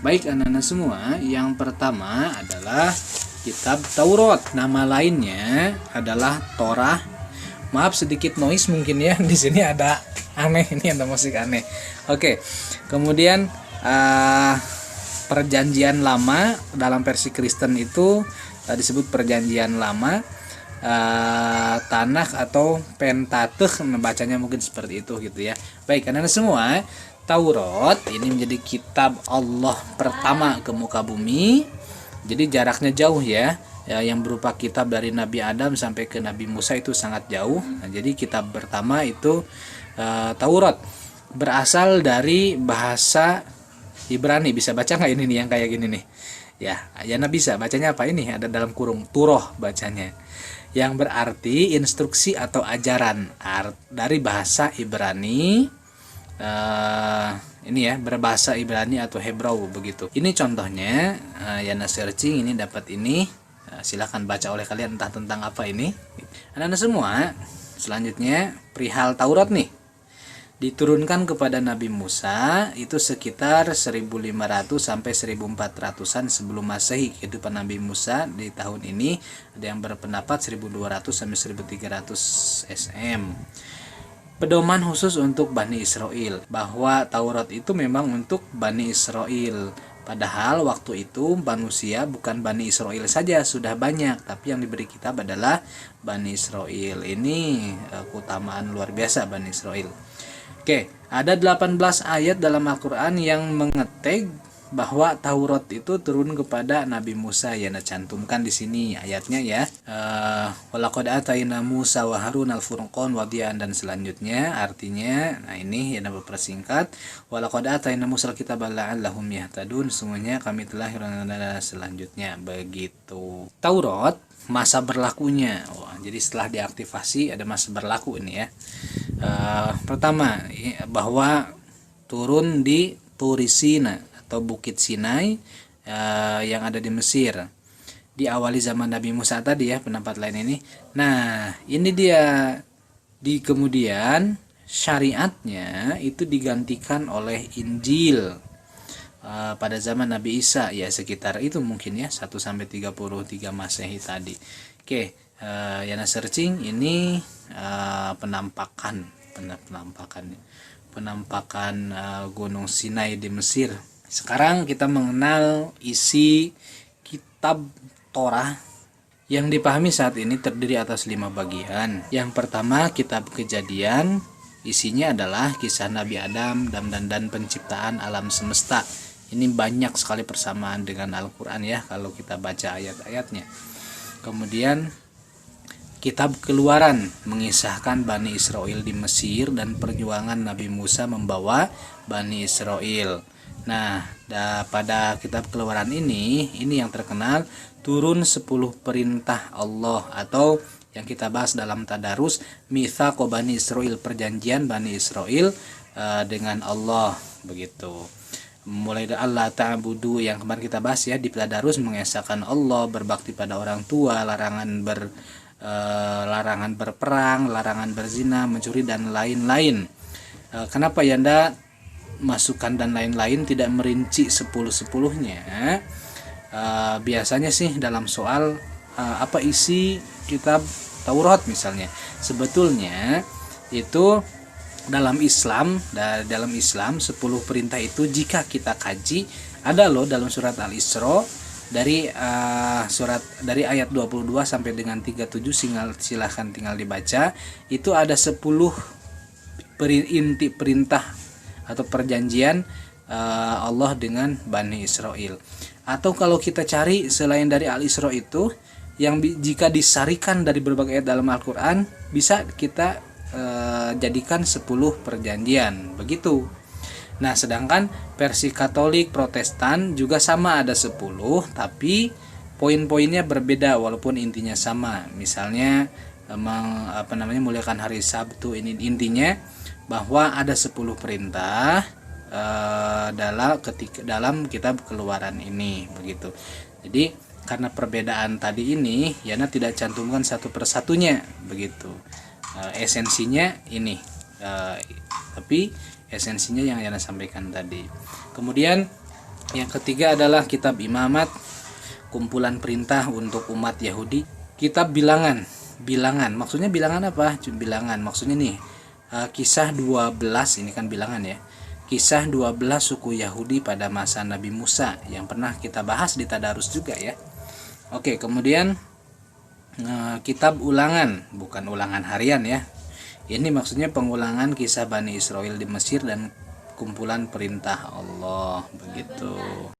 Baik anak-anak semua, yang pertama adalah kitab Taurat. Nama lainnya adalah Torah. Maaf sedikit noise mungkin ya, di sini ada aneh, ini ada musik aneh. Oke. Kemudian Perjanjian Lama dalam versi Kristen itu disebut Perjanjian Lama, Tanakh atau Pentateuch, bacanya mungkin seperti itu gitu ya. Baik anak-anak semua, Taurat ini menjadi kitab Allah pertama ke muka bumi. Jadi jaraknya jauh ya, yang berupa kitab dari Nabi Adam sampai ke Nabi Musa itu sangat jauh. Nah, jadi kitab pertama itu Taurat berasal dari bahasa Ibrani. Bisa baca nggak ini nih yang kayak gini nih? Ya, Yana bisa bacanya apa ini? Ada dalam kurung Turoh bacanya, yang berarti instruksi atau ajaran, dari bahasa Ibrani. Ini ya, berbahasa Ibrani atau Hebrau begitu. Ini contohnya, Yana searching ini dapat ini. Silahkan baca oleh kalian entah tentang apa ini. Anak-anak semua, selanjutnya perihal Taurat nih, diturunkan kepada Nabi Musa itu sekitar 1500 sampai 1400-an sebelum Masehi kehidupan Nabi Musa. Di tahun ini ada yang berpendapat 1200 sampai 1300 SM. Pedoman khusus untuk Bani Israel, bahwa Taurat itu memang untuk Bani Israel. Padahal waktu itu manusia bukan Bani Israel saja, sudah banyak, tapi yang diberi kitab adalah Bani Israel. Ini keutamaan luar biasa Bani Israel. Oke, ada 18 ayat dalam Al-Quran yang mengeteg bahwa Taurat itu turun kepada Nabi Musa. Ya, cantumkan di sini ayatnya ya. Walaqad ataina Musa wa Harun al-Furqan wa diyan, dan selanjutnya artinya, nah ini yang persingkat, walaqad ataina Musa al-kitaba la'allahum yahtadun, semuanya kami telah selanjutnya begitu. Taurat masa berlakunya. Jadi setelah diaktifasi ada masa berlaku ini ya. Pertama, bahwa turun di Turisina atau Bukit Sinai yang ada di Mesir. Diawali zaman Nabi Musa tadi ya, pendapat lain ini. Nah, ini dia kemudian syariatnya itu digantikan oleh Injil pada zaman Nabi Isa ya, sekitar itu mungkin ya 1 sampai 33 Masehi tadi. Oke, Yana searching ini penampakan Gunung Sinai di Mesir. Sekarang kita mengenal isi kitab Torah yang dipahami saat ini terdiri atas 5 bagian. Yang pertama kitab Kejadian, isinya adalah kisah Nabi Adam dan penciptaan alam semesta. Ini banyak sekali persamaan dengan Al-Quran ya kalau kita baca ayat-ayatnya. Kemudian kitab Keluaran mengisahkan Bani Israel di Mesir dan perjuangan Nabi Musa membawa Bani Israel. Nah, pada kitab Keluaran ini yang terkenal turun 10 perintah Allah, atau yang kita bahas dalam tadarus Mitsaq Bani Israel, perjanjian Bani Israel dengan Allah begitu. Mulai dari Allah ta'budu yang kemarin kita bahas ya di tadarus, mengesahkan Allah, berbakti pada orang tua, larangan berperang, larangan berzina, mencuri dan lain-lain. Kenapa Yanda masukkan dan lain-lain, tidak merinci 10-10-nya? Biasanya sih dalam soal apa isi kitab Taurat misalnya, sebetulnya itu dalam Islam 10 perintah itu jika kita kaji ada loh dalam surat Al-Isra, dari ayat 22 sampai dengan 37, silahkan tinggal dibaca. Itu ada 10 inti perintah atau perjanjian Allah dengan Bani Israel. Atau kalau kita cari selain dari Al-Isra itu, yang jika disarikan dari berbagai ayat dalam Al-Quran, bisa kita jadikan 10 perjanjian begitu. Nah, sedangkan versi Katolik, Protestan juga sama, ada 10, tapi poin-poinnya berbeda walaupun intinya sama. Misalnya muliakan hari Sabtu, ini intinya bahwa ada 10 perintah dalam kitab Keluaran ini begitu. Jadi karena perbedaan tadi ini, Yana tidak cantumkan satu persatunya begitu. Esensinya ini, tapi esensinya yang Yana sampaikan tadi. Kemudian Yang ketiga adalah kitab Imamat, kumpulan perintah untuk umat Yahudi. Kitab Bilangan, bilangan maksudnya bilangan apa? Bilangan maksudnya nih kisah 12, ini kan bilangan ya. Kisah 12 suku Yahudi pada masa Nabi Musa yang pernah kita bahas di Tadarus juga ya. Oke, kemudian kitab Ulangan, bukan ulangan harian ya. Ini maksudnya pengulangan kisah Bani Israel di Mesir dan kumpulan perintah Allah begitu.